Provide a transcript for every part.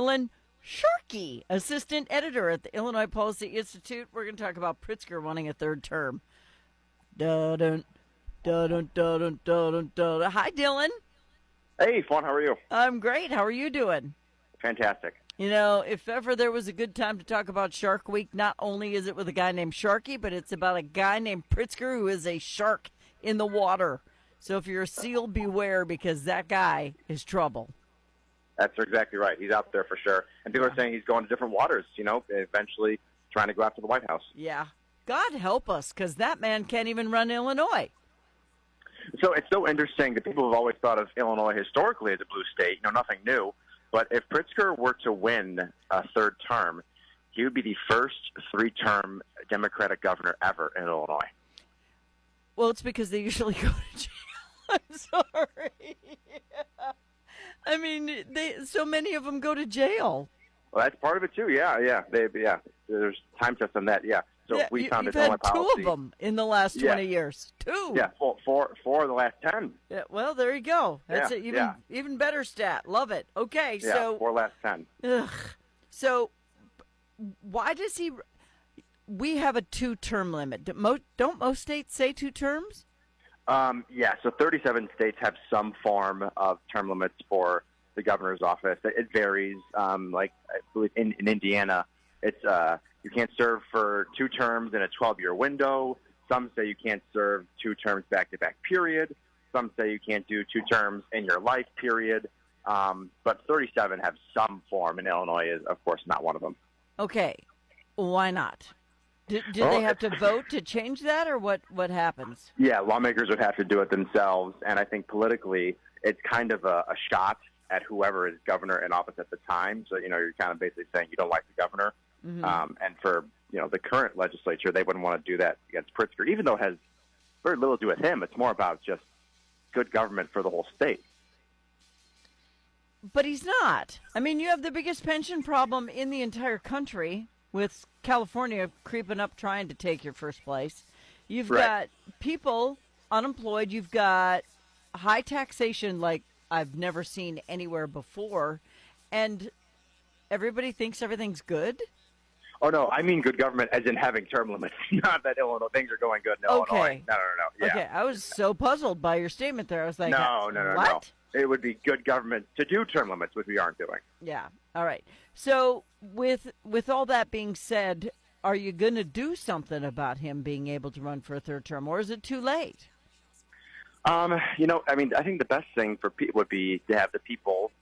Dylan Sharkey, assistant editor at the Illinois Policy Institute. We're going to talk about Pritzker wanting a third term. Dun, dun, dun, dun, dun, dun. Hi, Dylan. Hey, Fawn, how are you? I'm great. How are you doing? Fantastic. You know, if ever there was a good time to talk about Shark Week, not only is it with a guy named Sharky, but it's about a guy named Pritzker who is a shark in the water. So if you're a seal, beware, because that guy is trouble. That's exactly right. He's out there for sure. And people are saying he's going to different waters, eventually trying to go after the White House. Yeah. God help us, because that man can't even run Illinois. So it's so interesting that people have always thought of Illinois historically as a blue state, nothing new. But if Pritzker were to win a third term, he would be the first three-term Democratic governor ever in Illinois. Well, it's because they usually go to jail. I'm sorry. I mean, so many of them go to jail. Well, that's part of it, too. Yeah. There's time tests on that, yeah. So yeah, we found you've Illinois had two policy. of them in the last 20 years. Two. Yeah, four of the last 10. Yeah, well, there you go. That's even better stat. Love it. Okay, yeah, so 4 last 10. So why does he? We have a 2-term limit. Don't most states say 2 terms? Yeah. So 37 states have some form of term limits for the governor's office. It varies. Like I believe in Indiana, it's you can't serve for 2 terms in a 12-year window. Some say you can't serve 2 terms back-to-back period. Some say you can't do 2 terms in your life period. But 37 have some form, and Illinois is, of course, not one of them. Okay. Why not? Do they have to vote to change that, or what happens? Yeah, lawmakers would have to do it themselves, and I think politically it's kind of a shot at whoever is governor in office at the time. So, you're kind of basically saying you don't like the governor. Mm-hmm. And for, the current legislature, they wouldn't want to do that against Pritzker, even though it has very little to do with him. It's more about just good government for the whole state. But he's not. I mean, you have the biggest pension problem in the entire country with California creeping up trying to take your first place. You've got people unemployed. You've got high taxation like I've never seen anywhere before. And everybody thinks everything's good? Oh, no, I mean good government as in having term limits, not that Illinois things are going good in Illinois. No. Yeah. Okay, I was so puzzled by your statement there. I was like, No. what? It would be good government to do term limits, which we aren't doing. Yeah, all right. So with all that being said, are you going to do something about him being able to run for a third term, or is it too late? I think the best thing for people would be to have the people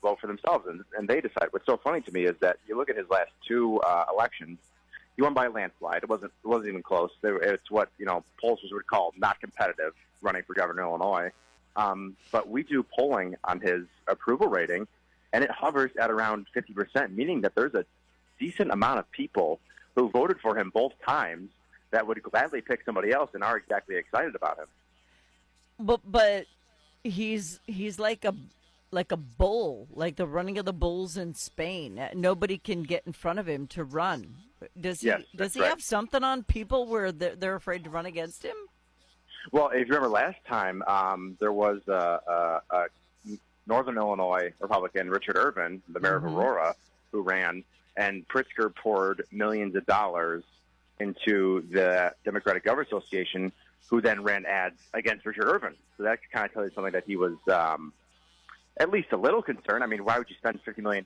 vote for themselves, and they decide. What's so funny to me is that you look at his last 2 elections, he won by a landslide. It wasn't even close. It's what pollsters would call not competitive running for governor of Illinois. But we do polling on his approval rating, and it hovers at around 50%, meaning that there's a decent amount of people who voted for him both times that would gladly pick somebody else and are exactly excited about him. But he's like a bull, like the running of the bulls in Spain. Nobody can get in front of him to run. Does he have something on people where they're afraid to run against him? Well, if you remember last time, there was a Northern Illinois Republican, Richard Irvin, the mayor of Aurora, who ran, and Pritzker poured millions of dollars into the Democratic Governors Association, who then ran ads against Richard Irvin. So that kind of tells you something that he was at least a little concerned. I mean, why would you spend $50 million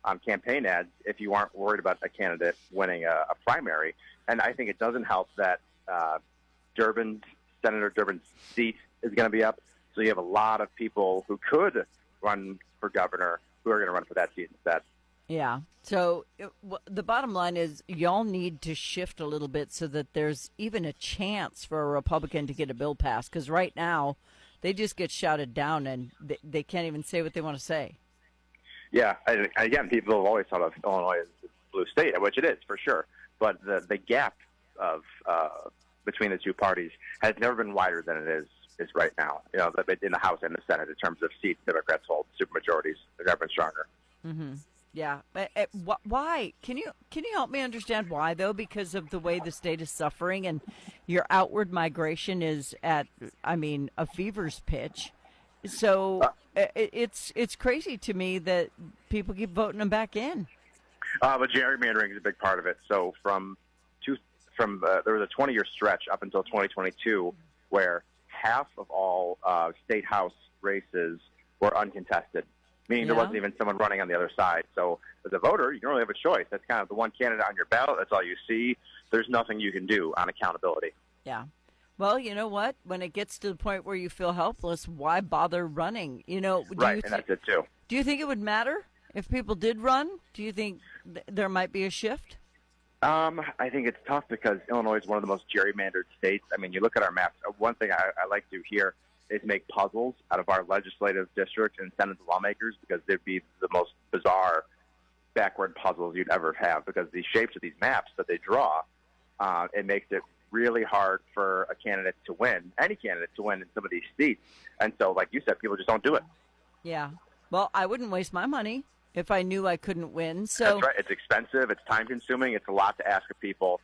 on campaign ads if you aren't worried about a candidate winning a primary? And I think it doesn't help that Senator Durbin's seat is going to be up. So you have a lot of people who could run for governor who are going to run for that seat instead. Yeah. So the bottom line is y'all need to shift a little bit so that there's even a chance for a Republican to get a bill passed. Because right now they just get shouted down and they can't even say what they want to say. Yeah. Again, people have always thought of Illinois as a blue state, which it is for sure. But the gap of between the two parties has never been wider than it is right now. In the House and the Senate in terms of seats, Democrats hold supermajorities. They've never been stronger. Mm-hmm. Yeah. Why? Can you help me understand why, though? Because of the way the state is suffering and your outward migration is at, a fever's pitch. So it's crazy to me that people keep voting them back in. But gerrymandering is a big part of it. So there was a 20-year stretch up until 2022 where half of all state house races were uncontested, meaning there wasn't even someone running on the other side. So as a voter, you don't really have a choice. That's kind of the one candidate on your ballot. That's all you see. There's nothing you can do on accountability. Yeah. Well, you know what? When it gets to the point where you feel helpless, why bother running? Right, and that's it too. Do you think it would matter if people did run? Do you think there might be a shift? I think it's tough because Illinois is one of the most gerrymandered states. I mean, you look at our maps. One thing I like to do here is make puzzles out of our legislative district and send them to lawmakers because they'd be the most bizarre, backward puzzles you'd ever have because the shapes of these maps that they draw, it makes it really hard for a candidate to win, any candidate to win in some of these seats. And so, like you said, people just don't do it. Yeah. Well, I wouldn't waste my money if I knew I couldn't win. So that's right. It's expensive. It's time-consuming. It's a lot to ask of people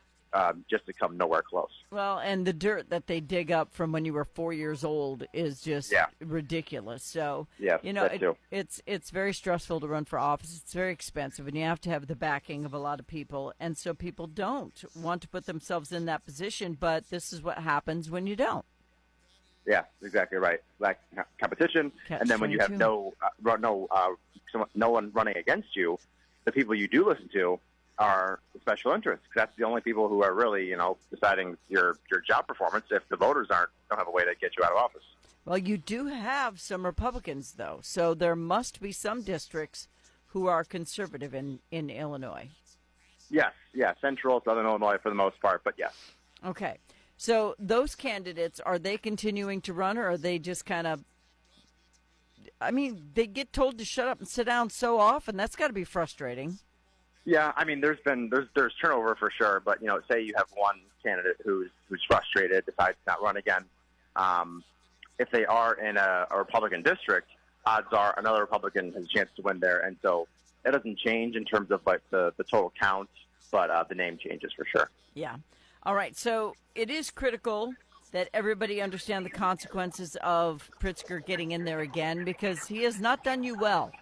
just to come nowhere close. Well, and the dirt that they dig up from when you were 4 years old is just ridiculous. So, it's very stressful to run for office. It's very expensive, and you have to have the backing of a lot of people. And so people don't want to put themselves in that position, but this is what happens when you don't. Yeah, exactly right. Like competition, and then when you have no one running against you, the people you do listen to are the special interests. That's the only people who are really, deciding your job performance. If the voters don't have a way to get you out of office. Well, you do have some Republicans, though, so there must be some districts who are conservative in Illinois. Yes, Central, Southern Illinois for the most part, but yes. Okay. So those candidates, are they continuing to run, or are they just kind of, they get told to shut up and sit down so often. That's got to be frustrating. Yeah, there's turnover for sure, but, say you have one candidate who's frustrated, decides to not run again. If they are in a Republican district, odds are another Republican has a chance to win there, and so it doesn't change in terms of like the total count, but the name changes for sure. Yeah. All right, so it is critical that everybody understand the consequences of Pritzker getting in there again because he has not done you well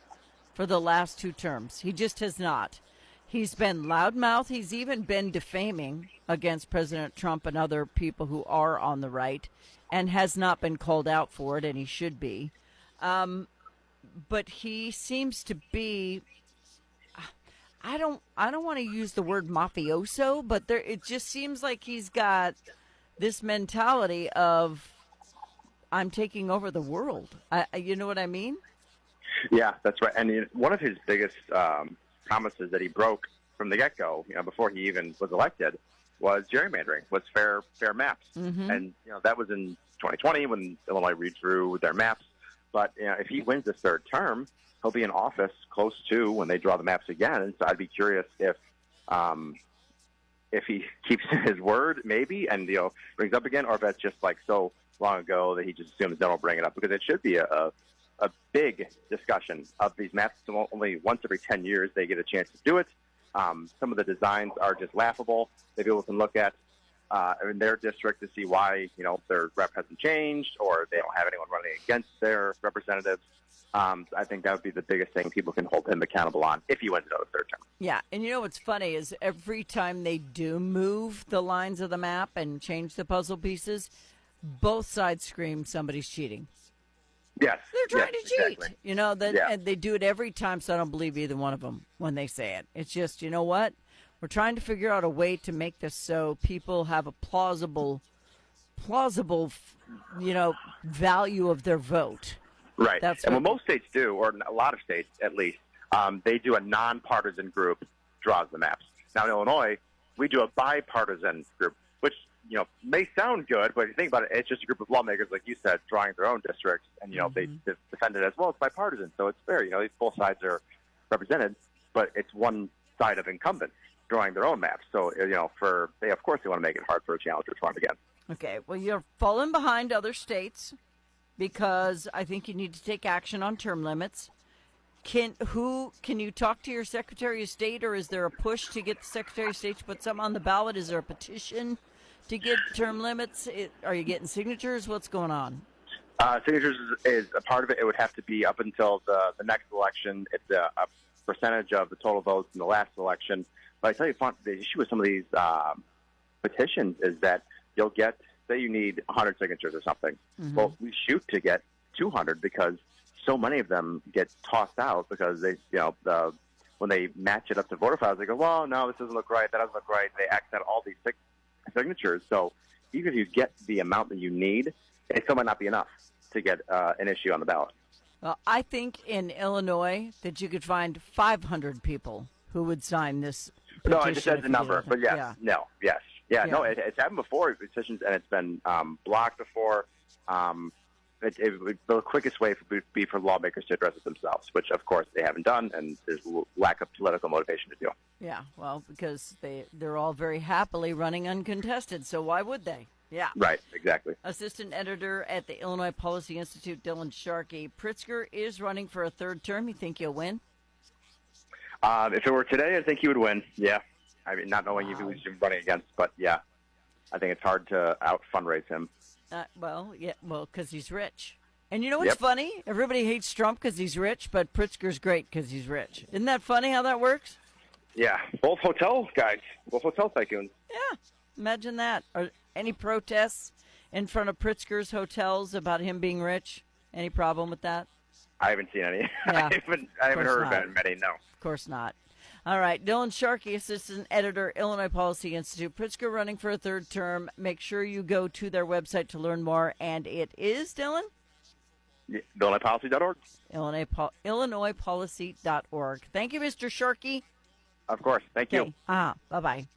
for the last 2 terms. He just has not. He's been loudmouth. He's even been defaming against President Trump and other people who are on the right and has not been called out for it, and he should be. But he seems to be... I don't want to use the word mafioso, but it just seems like he's got this mentality of I'm taking over the world. You know what I mean? Yeah, that's right. And one of his biggest promises that he broke from the get-go, before he even was elected, was gerrymandering, was fair maps. Mm-hmm. And that was in 2020 when Illinois redrew their maps. But if he wins this 3rd term, he'll be in office close to when they draw the maps again. And so I'd be curious if he keeps his word, maybe, and brings up again, or if that's just like so long ago that he just assumes no one will bring it up, because it should be a big discussion of these maps. So only once every 10 years they get a chance to do it. Some of the designs are just laughable that people can look at in their district to see why their rep hasn't changed or they don't have anyone running against their representatives. I think that would be the biggest thing people can hold him accountable on if he wins another 3rd term. Yeah, and what's funny is every time they do move the lines of the map and change the puzzle pieces, both sides scream somebody's cheating. Yes. They're trying to cheat. Exactly. And they do it every time, so I don't believe either one of them when they say it. It's just, what? We're trying to figure out a way to make this so people have a plausible, value of their vote. Right. And what most states do, or a lot of states at least, they do a nonpartisan group draws the maps. Now in Illinois, we do a bipartisan group, which may sound good, but if you think about it, it's just a group of lawmakers, like you said, drawing their own districts, and they defend it as well. It's bipartisan, so it's fair. Both sides are represented, but it's one side of incumbents drawing their own maps. So of course they want to make it hard for a challenger to run again. Okay, well you're falling behind other states because I think you need to take action on term limits. Can you talk to your Secretary of State, or is there a push to get the Secretary of State to put something on the ballot? Is there a petition to get term limits? Are you getting signatures? What's going on? Signatures is a part of it. It would have to be up until the next election. It's a percentage of the total votes in the last election. But I tell you, the issue with some of these petitions is that you'll get, say you need 100 signatures or something. Mm-hmm. Well, we shoot to get 200 because so many of them get tossed out because they, when they match it up to voter files, they go, well, no, this doesn't look right, that doesn't look right. They X out all these signatures. So even if you get the amount that you need, it still might not be enough to get an issue on the ballot. Well, I think in Illinois that you could find 500 people who would sign this petition. No, I just said the number, but yes, yeah. No, yes. Yeah, no, it's happened before, petitions, and it's been blocked before. The quickest way would be for lawmakers to address it themselves, which, of course, they haven't done, and there's lack of political motivation to do. Yeah, well, because they're all very happily running uncontested, so why would they? Yeah. Right, exactly. Assistant editor at the Illinois Policy Institute, Dylan Sharkey. Pritzker is running for a third term. You think he'll win? If it were today, I think he would win, yeah. I mean, not knowing who he's running against, but, yeah. I think it's hard to out-fundraise him. Because he's rich. And you know what's funny? Everybody hates Trump because he's rich, but Pritzker's great because he's rich. Isn't that funny how that works? Yeah, both hotel guys, both hotel tycoons. Yeah, imagine that. Are any protests in front of Pritzker's hotels about him being rich? Any problem with that? I haven't seen any. Yeah, I haven't heard about many, no. Of course not. All right, Dylan Sharkey, assistant editor, Illinois Policy Institute. Pritzker running for a third term. Make sure you go to their website to learn more. And it is, Dylan? IllinoisPolicy.org. IllinoisPolicy.org. Thank you, Mr. Sharkey. Of course. Thank you. Bye-bye.